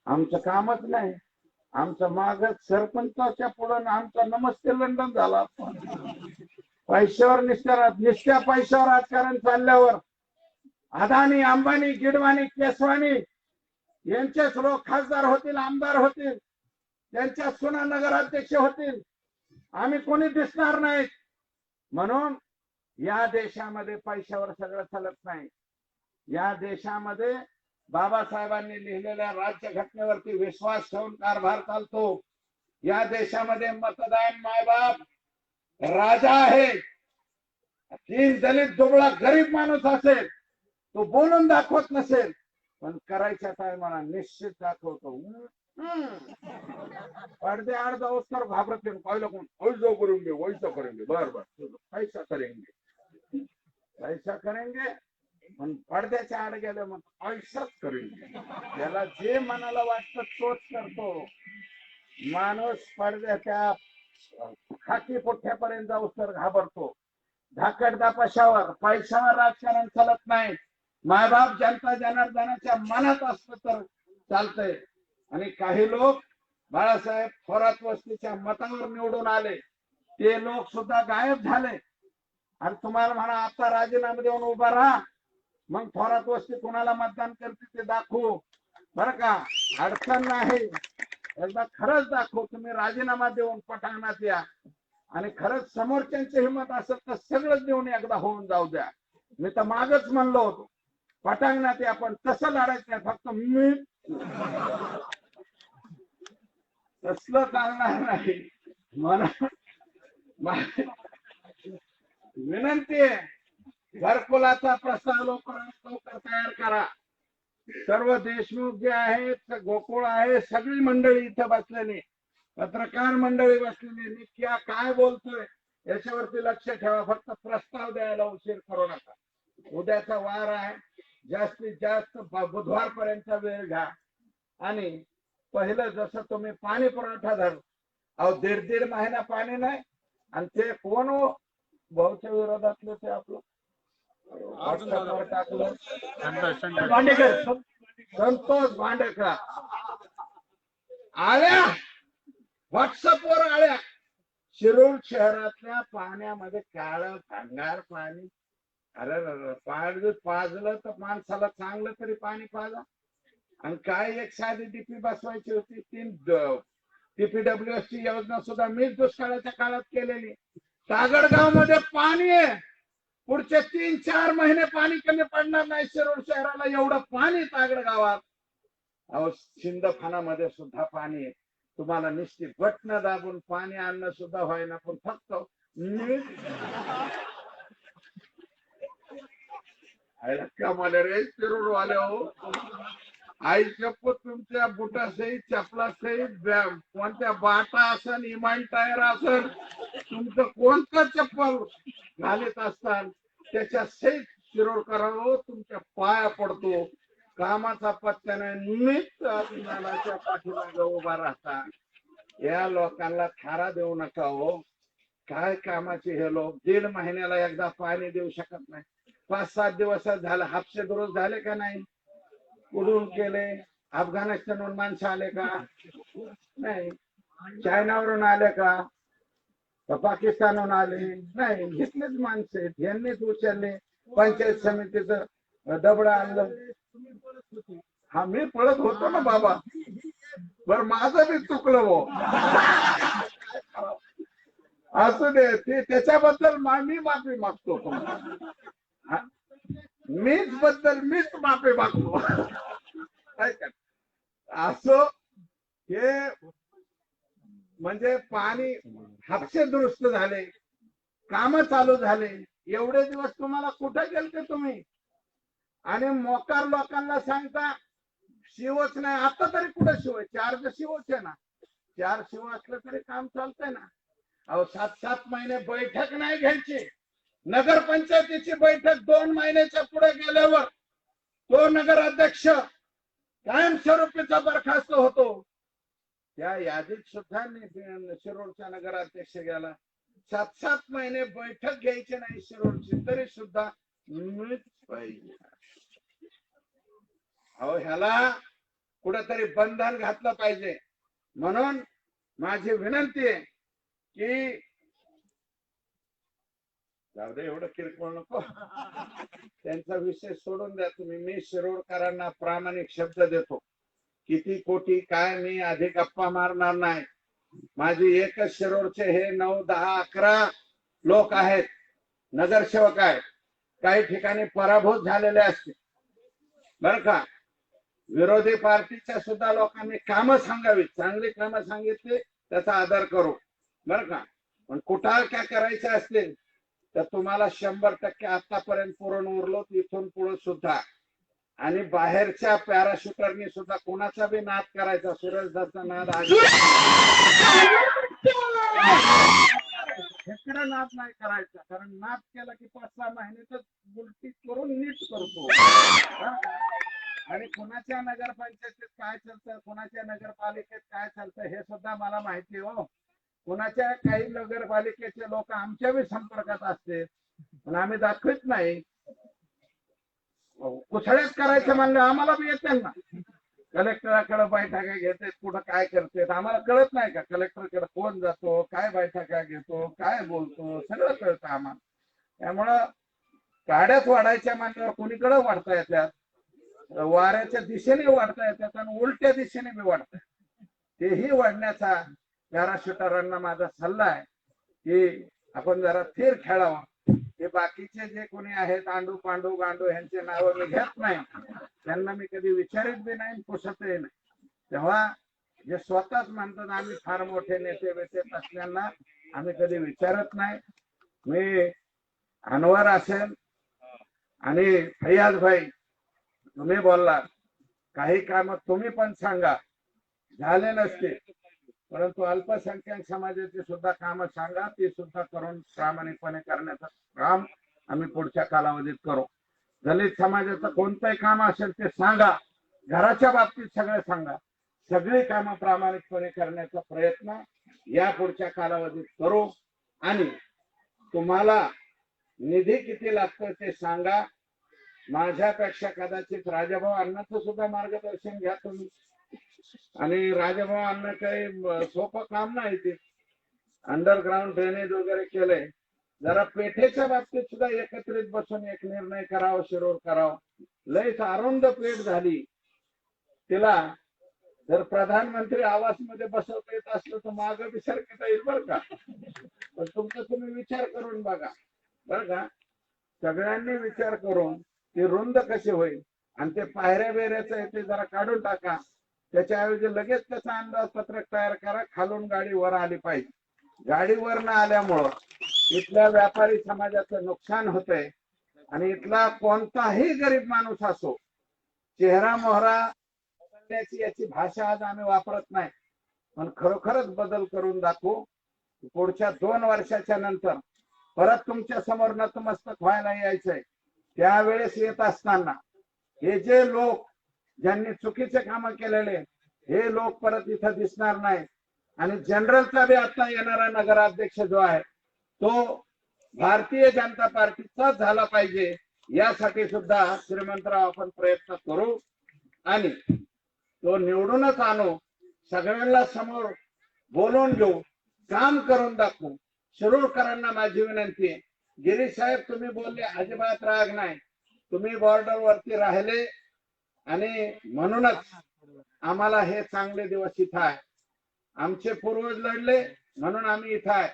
आमचं कामच नाही. आमचं मागच सरपंचाच्या पुढं आमचा नमस्ते लंडन झाला. पैशावर निष्ठ्या पैशावर राजकारण चालल्यावर अदानी, अंबानी, गिडवाणी, केसवानी यांचेच लोक खासदार होतील, आमदार होतील, त्यांच्या सुना नगराध्यक्ष होतील. आम्ही कोणी दिसणार नाहीत. म्हणून या देशामध्ये पैशावर सगळं चालत नाही. या देशामध्ये बाबासाहेबांनी लिहिलेल्या राज्यघटनेवरती विश्वास ठेवून कारभार चालतो. या देशामध्ये मतदान मायबाप राजा आहे. दीन दलित दुबळा गरीब माणूस असेल, तो बोलून दाखवत नसेल, पण करायच्या टायमाला निश्चित दाखवतो. पडदे आड जाऊस तर घाबरते. काही लोक वैसा करेंगे, वैसा करेंगे, बर बर पैसा करेंगे, पैसा करेंगे, पण पडद्याच्या आड गेलं मग पैसाच करेंगे. त्याला जे मनाला वाटतं तोच करतो माणूस. पडद्याच्या खाकी पुठ्यापर्यंत जाऊस तर घाबरतो. धाकटदापाशावर पैशावर राजकारण चालत नाही. मायबाप जनता जनार्दनाच्या मनात असतं तर चालतंय. आणि काही लोक बाळासाहेब थोरात वस्तीच्या मतावर निवडून आले, ते लोक सुद्धा गायब झाले. आणि तुम्हाला म्हणा आता राजीनामा देऊन उभा राहा, मग थोरात वस्ती कुणाला मतदान करते ते दाखवू. बरं का, अडचण नाही. एकदा खरंच दाखवू. तुम्ही राजीनामा देऊन पटांगणात या आणि खरंच समोरच्यांची हिंमत असेल तर सगळंच देऊन एकदा होऊन जाऊ द्या. मी तर मागच म्हणलो होतो पटांगणात या, पण तसं लढायचं नाही. फक्त मी तसलं चालणार नाही. मला विनंती आहे, घरकुलाचा प्रस्ताव लवकरात लवकर तयार करा. सर्व देशमुख जे आहेत, गोकुळ आहे, सगळी मंडळी इथं बसलेली, पत्रकार मंडळी बसलेली, मी काय बोलतोय याच्यावरती लक्ष ठेवा. फक्त प्रस्ताव द्यायला उशीर करू नका. उद्याचा वार आहे, जास्तीत जास्त बुधवारपर्यंतचा वेळ घ्या आणि पहिलं जसं तुम्ही पाणी पुरवठा झालं, अहो 1.5 महिना पाणी नाही. आणि ते कोण भाऊच्या विरोधातलं ते आपलं व्हॉट्सअपवर टाकलं संतोष भांडेकर आल्या, व्हॉट्सअपवर आल्या, शिरूर शहरातल्या पाण्यामध्ये काळं भंगार पाणी. अरे पाणी पाजलं तर माणसाला चांगलं तरी पाणी पाजा. आणि काय एक साधी डीपी बसवायची होती, 3 TPWS ची योजना सुद्धा मीच दुष्काळाच्या काळात केलेली. तागडगाव मध्ये पाणी आहे, पुढचे 3-4 महिने पाणी कमी पडणार नाही शिरूर शहराला, एवढं पाणी तागडगावात. अहो शिंदफानामध्ये सुद्धा पाणी आहे. तुम्हाला निश्चित बटन दाबून पाणी आणणं सुद्धा व्हायना, पण फक्त मला रे शिरूर वाले हो, आई शपथ तुमच्या बुटासहित चपलासहित कोणत्या बाटा असन, इमान टायर असन, तुमचं कोणतं चप्पल घालत असताल त्याच्या सहित शिरूर करावं, तुमच्या पाया पडतो. कामाचा पत्ता नाही, मीच अभिमानाच्या पाठीमागे उभा राहता. या लोकांना थारा देऊ नका हो. काय कामाचे हे लोक 1.5 महिन्याला एकदा पाणी देऊ शकत नाही. 5-7 दिवस झालं, हापशे दुरुस्त झाले का नाही? कुठून केले? अफगाणिस्तानवरून माणसं आले का? नाही. चायनावरून आले का? पाकिस्तानहून आले नाही, घेतलेच माणसं आहेत, यांनीच उचलले. पंचायत समितीचं दबडं आणलं. हा मी पळत होतो ना बाबा, बर माझं बी चुकलं हो. असू दे, ते त्याच्याबद्दल मी माफी मागतो. मीच माफी मागतो. असो, हे म्हणजे पाणी हापशे दुरुस्त झाले, काम चालू झाले. एवढे दिवस तुम्हाला कुठे गेलते तुम्ही? आणि मोकार लोकांना सांगता शिवच नाही. आता तरी कुठे शिव आहे? 4 शिवच आहे ना. 4 शिव असलं तरी काम चालतंय ना. अहो 7-7 महिने बैठक नाही घ्यायची. नगरपंचायतीची बैठक 2 महिन्याच्या पुढे गेल्यावर तो नगराध्यक्ष कायमस्वरूपीचा बरखास्त होतो. त्या यादीत सुद्धा शिरूरचा नगराध्यक्ष गेला. 7-7 महिने बैठक घ्यायची नाही शिरूरची, तरी सुद्धा मीच पाहिजे. अहो ह्याला कुठेतरी बंधन घातलं पाहिजे. म्हणून माझी विनंती आहे की जाऊ दे, एवढं किरकोळ नको, त्यांचा विषय सोडून द्या तुम्ही. मी शिरूरकरांना प्रामाणिक शब्द देतो, किती कोटी काय मी आधी गप्पा मारणार नाही. माझी एकच शिरूरचे हे 9, 10, 11 लोक आहेत, नगरसेवक आहेत. काही ठिकाणी पराभूत झालेले असते बर का. विरोधी पार्टीच्या सुद्धा लोकांनी कामं सांगावीत, चांगली कामं सांगितली त्याचा आदर करू बर का. पण कुठाळक्या करायच्या असतील तर तुम्हाला 100% आतापर्यंत पुरण उरलो, इथून पुढे सुद्धा. आणि बाहेरच्या पॅराशूटरनी सुद्धा कोणाचा बी नाद करायचा, सुरेशदाचा नाद इकडे नाद नाही करायचा. कारण नाद केला की 5-6 महिन्यातच उलटी करून नीट करतो. आणि कोणाच्या नगरपंचायतीत काय चालतं, कोणाच्या नगरपालिकेत काय चालतं हे सुद्धा मला माहिती हो. कोणाच्या काही नगरपालिकेचे लोक आमच्या बी संपर्कात असते, पण आम्ही दाखवत नाही. कुसळेच करायचं म्हणलं आम्हाला बी येते ना. कलेक्टराकडे बैठका घेते, कुठं काय करते आम्हाला कळत नाही का? कलेक्टरकडे कोण जातो, काय बैठका घेतो, काय बोलतो, सगळं कळतं आम्हाला. त्यामुळं गाड्याच वाढायच्या म्हणल्यावर कोणीकडे वाढता येतात, वाऱ्याच्या दिशेने वाढता येतात आणि उलट्या दिशेने बी वाढतात. तेही वाढण्याचा पॅराशूटरांना माझा सल्ला आहे की आपण जरा थेर खेळावा. हे बाकीचे जे कोणी आहेत आंडू पांडू गांडू यांचे नाव मी घेत नाही, त्यांना मी कधी विचारित बी नाही, पुसतही नाही. तेव्हा जे स्वतःच म्हणतात आम्ही फार मोठे नेते बेते असल्याना आम्ही कधी विचारत नाही. मी अनवर असेल आणि फैयाज भाई तुम्ही बोलला, काही काम तुम्ही पण सांगा झाले नसते, परंतु अल्पसंख्याक समाजाची सुद्धा कामं सांगा, ती सुद्धा करून प्रामाणिकपणे करण्याचं काम आम्ही पुढच्या कालावधीत करू. दलित समाजाचं कोणतंही काम असेल ते सांगा, घराच्या बाबतीत सगळं सांगा. सगळी कामं प्रामाणिकपणे करण्याचा प्रयत्न या पुढच्या कालावधीत करू. आणि तुम्हाला निधी किती लागतो ते सांगा. माझ्यापेक्षा कदाचित राजाभाऊ अण्णांचं सुद्धा मार्गदर्शन घ्या तुम्ही. आणि राजाभाऊ अण्णा काही सोपं काम नाही ते. अंडरग्राऊंड ड्रेनेज वगैरे केलंय. जरा पेठेच्या बाबतीत सुद्धा एकत्रित बसून एक निर्णय करावा, शिरोर करावा. लयच अरुंद पेठ झाली. तिला जर प्रधानमंत्री आवास मध्ये बसवता येत असलं तर माग विचार करता येईल बरं का. पण तुमचा तुम्ही विचार करून बघा बरं का. सगळ्यांनी विचार करून ते रुंद कसे होईल आणि ते पायऱ्या बेऱ्याचं ते जरा काढून टाका. त्याच्याऐवजी लगेच त्याचा अंदाजपत्रक तयार करा. खालून गाडी वर आली पाहिजे. गाडी वर न आल्यामुळं इथल्या व्यापारी समाजाचं नुकसान होतंय. आणि इथला कोणताही गरीब माणूस असो, चेहरा मोहरा बदलण्याची याची भाषा आज आम्ही वापरत नाही, पण खरोखरच बदल करून दाखवू. पुढच्या 2 वर्षाच्या नंतर परत तुमच्या समोर नतमस्तक व्हायला यायचंय. त्यावेळेस येत असताना हे जे लोक ज्यांनी चुकीचे कामं केलेले हे लोक परत इथं दिसणार नाही. आणि जनरलचा बी आता येणारा नगराध्यक्ष जो आहे तो भारतीय जनता पार्टीचा झाला पाहिजे. यासाठी सुद्धा श्रीमंतराव आपण प्रयत्न करू आणि तो निवडूनच आणू. सगळ्यांना समोर बोलवून घेऊ, काम करून दाखवू. शिरूरकरांना माझी विनंती आहे, गिरीश साहेब तुम्ही बोलले अजिबात राग नाही. तुम्ही बॉर्डर वरती राहिले आणि म्हणूनच आम्हाला हे चांगले दिवस इथं आहे. आमचे पूर्वज लढले म्हणून आम्ही इथं आहे.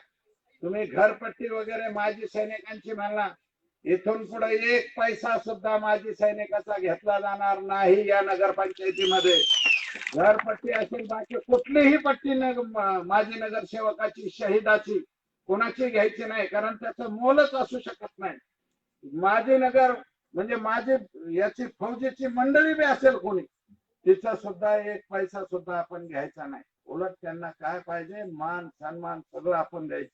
तुम्ही घरपट्टी वगैरे माजी सैनिकांची म्हणला, इथून पुढे 1 पैसा सुद्धा माजी सैनिकाचा घेतला जाणार नाही. या नगरपंचायतीमध्ये घरपट्टी असेल, बाकी कुठलीही पट्टी माजी नगरसेवकाची, शहीदाची कोणाची घ्यायची नाही. कारण त्याचं मोलच असू शकत नाही. माजी नगर म्हणजे माझी याची फौजेची मंडळी बी असेल कोणी, तिचा सुद्धा 1 पैसा सुद्धा आपण घ्यायचा नाही. उलट त्यांना काय पाहिजे, मान सन्मान सगळं आपण द्यायचं.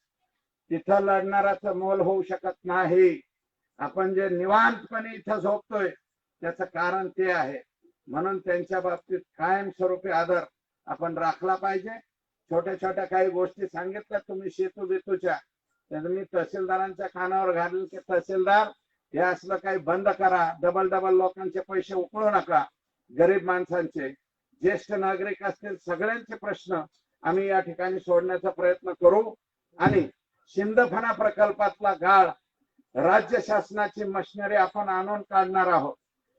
तिथं लढणाराचं मोल होऊ शकत नाही. आपण जे निवांतपणे इथं झोपतोय त्याचं कारण ते आहे. म्हणून त्यांच्या बाबतीत कायमस्वरूपी आदर आपण राखला पाहिजे. छोट्या छोट्या काही गोष्टी सांगितल्या तुम्ही शेतू बेतूच्या, मी तहसीलदारांच्या कानावर घालून की तहसीलदार हे असलं काही बंद करा. डबल लोकांचे पैसे उकळू नका. गरीब माणसांचे, ज्येष्ठ नागरिक असतील सगळ्यांचे प्रश्न आम्ही या ठिकाणी सोडण्याचा प्रयत्न करू. आणि शिंदफणा प्रकल्पातला गाळ राज्य शासनाची मशिनरी आपण आणून काढणार आहोत.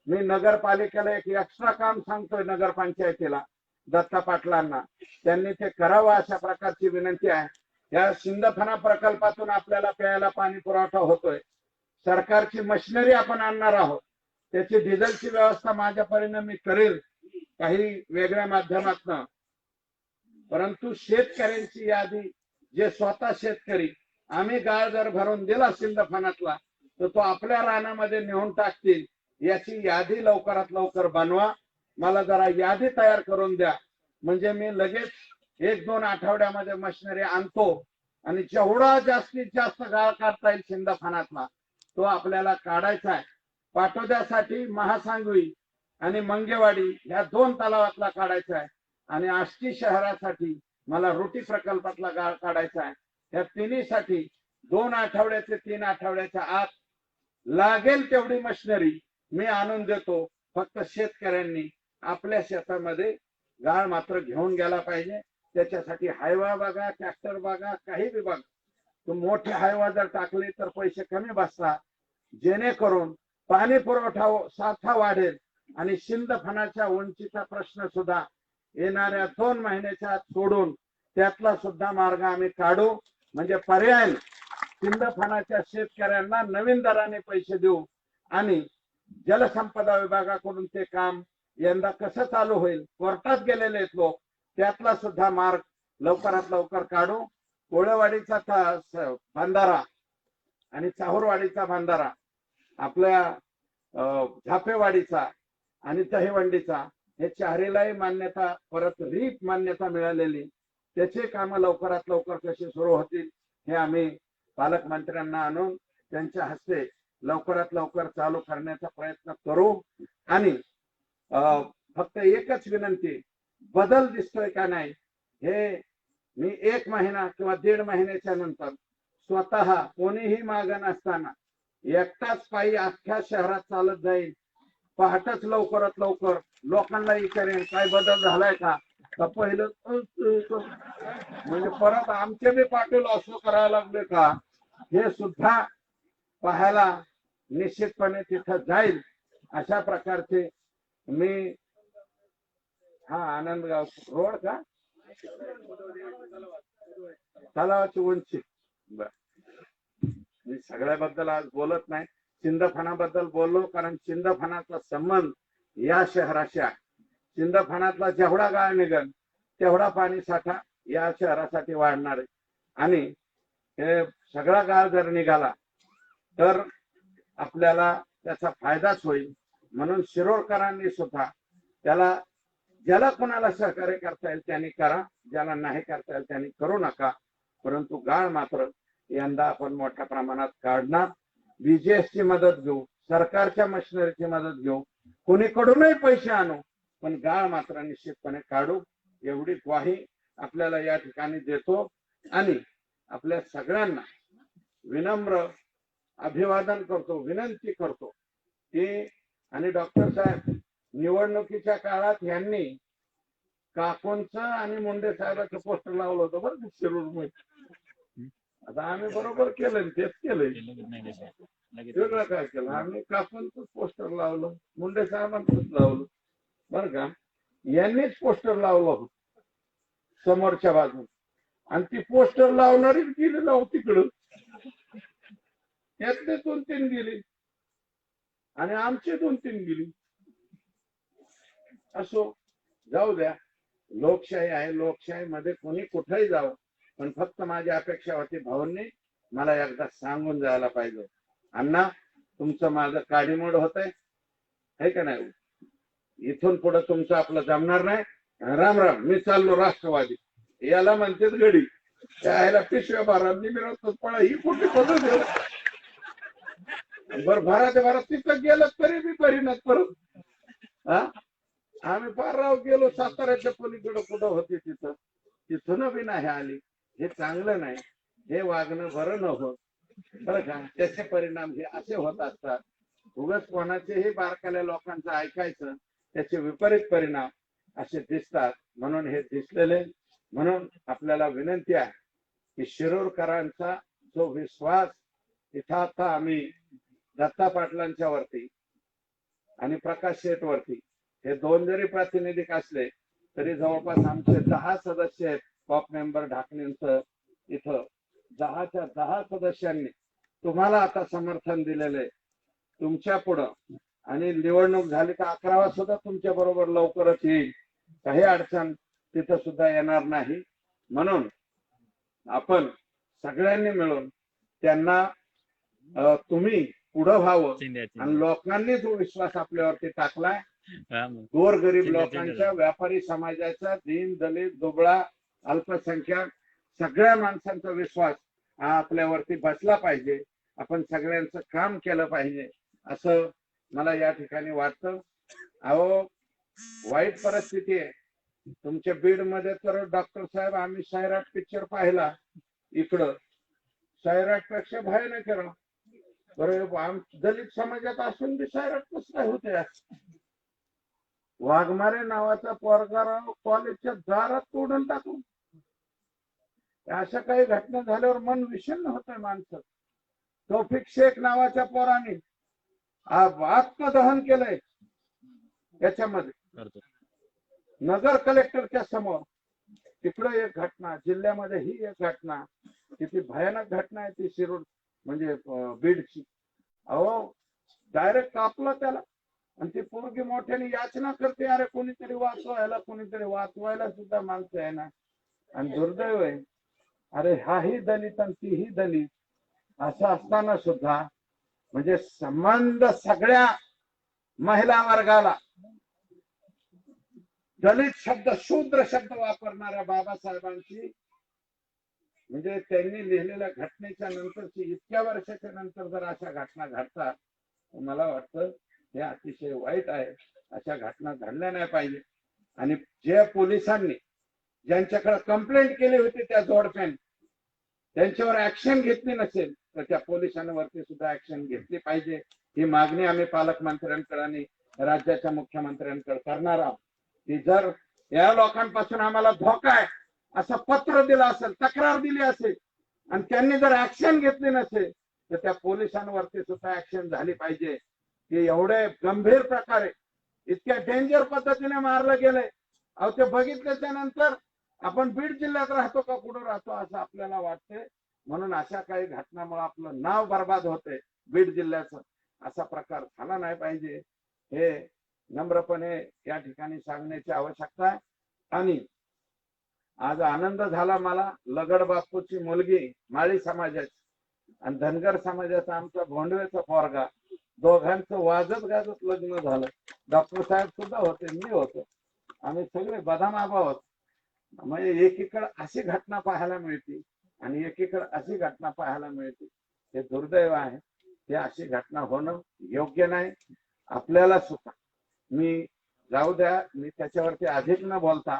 मी नगरपालिकेला एक एक्स्ट्रा काम सांगतोय, नगरपंचायतीला दत्ता पाटलांना त्यांनी ते करावं अशा प्रकारची विनंती आहे. या शिंदफणा प्रकल्पातून आपल्याला प्यायला पाणी पुरवठा होतोय. सरकारची मशिनरी आपण आणणार आहोत. त्याची डिझेलची व्यवस्था माझ्या परीने मी करेल काही वेगळ्या माध्यमातून. परंतु शेतकऱ्यांची यादी, जे स्वतः शेतकरी, आम्ही गाळ जर भरून दिला शिंदफणातला तर तो आपल्या रानामध्ये नेऊन टाकतील. याची यादी लवकरात लवकर बनवा. मला जरा यादी तयार करून द्या, म्हणजे मी लगेच 1-2 आठवड्यामध्ये मशिनरी आणतो. आणि जेवढा जास्तीत जास्त गाळ काढता येईल शिंदफणातला तो आपल्याला काढायचा आहे. पाटोद्यासाठी महासांगवी आणि मंगेवाडी या 2 तलावातला काढायचा आहे. आणि आष्टी शहरासाठी मला रोटी प्रकल्पातला गाळ काढायचा आहे. या तिन्हीसाठी 2 आठवड्याचे 3 आठवड्याच्या आत लागेल तेवढी मशिनरी मी आणून देतो. फक्त शेतकऱ्यांनी आपल्या शेतामध्ये गाळ मात्र घेऊन गेला पाहिजे. त्याच्यासाठी हायवा बघा, ट्रॅक्टर बघा, काही बी बघा. तो मोठे हायवा जर टाकले तर पैसे कमी बसतात, जेणेकरून पाणी पुरवठा साठा वाढेल. आणि शिंदफणाच्या उंचीचा प्रश्न सुद्धा येणाऱ्या 2 महिन्याच्या आत सोडून त्यातला सुद्धा मार्ग आम्ही काढू. म्हणजे पर्याय शिंदफणाच्या शेतकऱ्यांना नवीन दराने पैसे देऊ. आणि जलसंपदा विभागाकडून ते काम यंदा कसं चालू होईल, कोर्टात गेलेले आहेत लोक, त्यातला सुद्धा मार्ग लवकरात लवकर काढू. कोळेवाडीचा बंधारा आणि चाहूरवाडीचा बंधारा, आपल्या झापेवाडीचा आणि दहिवंडीचा, हे चारीलाही मान्यता परत रीप मान्यता मिळालेली. त्याचे काम लवकरात लवकर कसे सुरू होतील हे आम्ही पालकमंत्र्यांना आणून त्यांच्या हस्ते लवकरात लवकर चालू करण्याचा प्रयत्न करू. आणि फक्त एकच विनंती, बदल दिसतोय का नाही हे मी 1 महिना किंवा 1.5 महिन्याच्या नंतर स्वतः कोणीही मागे नसताना एकटाच पायी अख्ख्या शहरात चालत जाईल. पहाटच लवकरात लवकर लोकांना विचारेन काय बदल झालाय का पहिलं म्हणजे परत आमचे बी पाटील असं करायला लागले का हे सुद्धा पाहायला निश्चितपणे तिथं जाईल. अशा प्रकारचे मी आनंदगाव रोड का तलावाची उंची, मी सगळ्याबद्दल आज बोलत नाही. चिंदफणाबद्दल बोललो कारण चिंदफणाचा संबंध या शहराशी आहे. चिंदफणातला जेवढा गाळ निघेल तेवढा पाणी साठा या शहरासाठी वाढणार आहे. आणि हे सगळा गाळ जर निघाला तर आपल्याला त्याचा फायदाच होईल. म्हणून शिरोडकरांनी सुद्धा त्याला ज्याला कोणाला सहकार्य करता येईल त्यांनी करा, ज्याला नाही करता येईल त्यांनी करू नका. परंतु गाळ मात्र यंदा आपण मोठ्या प्रमाणात काढणार. बीजीएसची मदत घेऊ, सरकारच्या मशिनरीची मदत घेऊ, कोणीकडूनही पैसे आणू, पण गाळ मात्र निश्चितपणे काढू एवढी ग्वाही आपल्याला या ठिकाणी देतो. आणि आपल्या सगळ्यांना विनम्र अभिवादन करतो, विनंती करतो की आणि डॉक्टर साहेब निवडणुकीच्या काळात यांनी काकोंचं आणि मुंडे साहेबांचं पोस्टर लावलं होतं बरं शिरूर. आता आम्ही बरोबर केलं, तेच केलंय, वेगळं काय केलं. आम्ही काकोंचं पोस्टर लावलं, मुंडे साहेबांचंच लावलं बरं का. यांनीच पोस्टर लावलं होतं समोरच्या बाजून आणि ती पोस्टर लावणारीच गेली लावू तिकडं. त्यातले 2-3 गेली आणि आमचे 2-3 गेली. असो, जाऊ द्या, लोकशाही आहे. लोकशाहीमध्ये कोणी कुठेही जावं, पण फक्त माझी अपेक्षा होती भाऊंनी मला एकदा सांगून जायला पाहिजे, अण्णा तुमचं माझं काडीमोड होतंय है का नाही, इथून पुढे तुमचं आपलं जमणार नाही, राम राम मी चाललो राष्ट्रवादी. याला म्हणतेच गडी, त्याला पिशव्या भरांनी मिळवतोच पळा ही कुठे बदल बरं भराच्या भरात तिथं गेलं तरी बी परिणाम परत. आम्ही फार राव गेलो साताऱ्याच्या पलीकडे कुठं होते तिथून बी नाही आली. हे चांगलं नाही, हे वागणं बरं नव्हतं बरं का. त्याचे परिणाम हे असे होत असतात. उगाच कोणाचेही बारकाल्या लोकांचं ऐकायचं, त्याचे विपरीत परिणाम असे दिसतात. म्हणून हे दिसलेले, म्हणून आपल्याला विनंती आहे की शिरूरकरांचा जो विश्वास इथं आता आम्ही दत्ता पाटलांच्या वरती आणि प्रकाश शेठ वरती हे 2 जरी प्रातिनिधिक असले तरी जवळपास आमचे 10 सदस्य आहेत. कॉप मेंबर ढाकणींचं इथं 10च्या 10 सदस्यांनी तुम्हाला आता समर्थन दिलेले तुमच्या पुढं. आणि निवडणूक झाली तर 11वा सुद्धा तुमच्या बरोबर लवकरच येईल, काही अडचण तिथं सुद्धा येणार नाही. म्हणून आपण सगळ्यांनी मिळून त्यांना तुम्ही पुढं व्हावं. आणि लोकांनी जो विश्वास आपल्यावरती टाकलाय, गोरगरीब लोकांच्या, व्यापारी समाजाचा, दीन दलित दुबळा अल्पसंख्याक सगळ्या माणसांचा विश्वास आपल्यावरती बसला पाहिजे. आपण सगळ्यांचं काम केलं पाहिजे असं मला या ठिकाणी वाटतं. अहो वाईट परिस्थिती आहे तुमच्या बीड मध्ये तर डॉक्टर साहेब आम्ही सैराट पिक्चर पाहिला, इकडं सैराट पेक्षा भयानक आहे. बरं दलित समाजात असून बी सैराट कसं काय होते. वाघमारे नावाचा पोरगा कॉलेजच्या दारात तोडून टाकून, अशा काही घटना झाल्यावर मन विषण्ण होतंय माणसं. तौफिक शेख नावाच्या पोराने आत्मदहन केलंय याच्यामध्ये नगर कलेक्टरच्या समोर. तिकडं एक घटना, जिल्ह्यामध्ये ही एक घटना, किती भयानक घटना आहे ती शिरूर म्हणजे बीडची. अहो डायरेक्ट कापलं त्याला आणि ती पोरगी मोठ्याने याचना करते, अरे कोणीतरी वाचवायला, कोणीतरी वाचवायला सुद्धा माणसं आहे ना. आणि दुर्दैव आहे, अरे हाही दलित आणि तीही दलित असं असताना सुद्धा म्हणजे संबंध सगळ्या महिला वर्गाला दलित शब्द, शूद्र शब्द वापरणाऱ्या बाबासाहेबांची म्हणजे त्यांनी लिहिलेल्या घटनेच्या नंतरची इतक्या वर्षाच्या नंतर जर अशा घटना घडतात, मला वाटतं हे अतिशय वाईट आहे. अशा घटना घडल्या नाही पाहिजे. आणि ज्या पोलिसांनी ज्यांच्याकडे कंप्लेंट केली होती त्या जोडप्याने त्यांच्यावर ऍक्शन घेतली नसेल तर त्या पोलिसांवरती सुद्धा ऍक्शन घेतली पाहिजे. ही मागणी आम्ही पालकमंत्र्यांकडे आणि राज्याच्या मुख्यमंत्र्यांकडे करणार आहोत की जर या लोकांपासून आम्हाला धोका आहे असं पत्र दिलं असेल, तक्रार दिली असेल आणि त्यांनी जर ऍक्शन घेतली नसेल तर त्या पोलिसांवरती सुद्धा ऍक्शन झाली पाहिजे. की एवढे गंभीर प्रकारे इतक्या डेंजर पद्धतीने मारलं गेलंय. अहो ते बघितल्याच्या नंतर आपण बीड जिल्ह्यात राहतो का कुठं राहतो असं आपल्याला वाटतंय. म्हणून अशा काही घटनामुळे आपलं नाव बर्बाद होते बीड जिल्ह्याचं. असा प्रकार झाला नाही पाहिजे हे नम्रपणे या ठिकाणी सांगण्याची आवश्यकता आहे. आणि आज आनंद झाला मला, लगड बापूची मुलगी माळी समाजाची आणि धनगर समाजाचा आमचा भोंडवेचा पोरगा, दोघांचं वाजत गाजत लग्न झालं. डॉक्टर साहेब सुद्धा होते, मी होतो, आम्ही सगळे बदाम आबा होत. म्हणजे एकीकडे अशी घटना पाहायला मिळते आणि एकीकडे अशी घटना पाहायला मिळते. हे दुर्दैव आहे. हे अशी घटना होणं योग्य नाही. आपल्याला सुद्धा मी जाऊ द्या, मी त्याच्यावरती अधिक न बोलता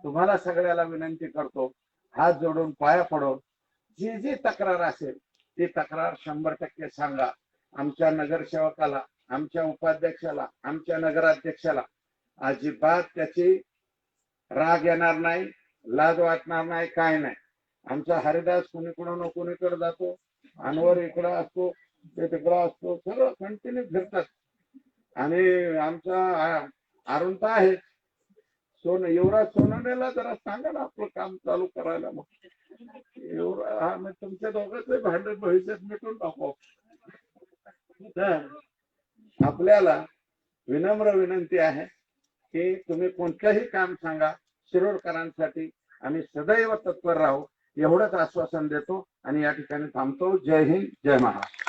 तुम्हाला सगळ्याला विनंती करतो, हात जोडून पाया पडून जी जी तक्रार असेल ती तक्रार 100% सांगा. आमच्या नगरसेवकाला, आमच्या उपाध्यक्षाला, आमच्या नगराध्यक्षाला अजिबात त्याची राग येणार नाही, लाज वाटणार नाही, काय नाही. आमचा हरिदास कुणीकडून कुणीकडे जातो, अनवर इकडं असतो, ते तिकडं असतो, सगळं कंटिन्यू फिरतात. आणि आमचा अरुण तर आहे युवराज सोनवणेला जरा सांगा ना आपलं काम चालू करायला. मग युवराज तुमच्या दोघांचे भांडण भविष्यात मिटून टाकू. तर आपल्याला विनम्र विनंती आहे की तुम्ही कोणतंही काम सांगा, शिरोडकरांसाठी आम्ही सदैव तत्पर राहू एवढंच आश्वासन देतो आणि या ठिकाणी थांबतो. जय हिंद, जय महाराष्ट्र.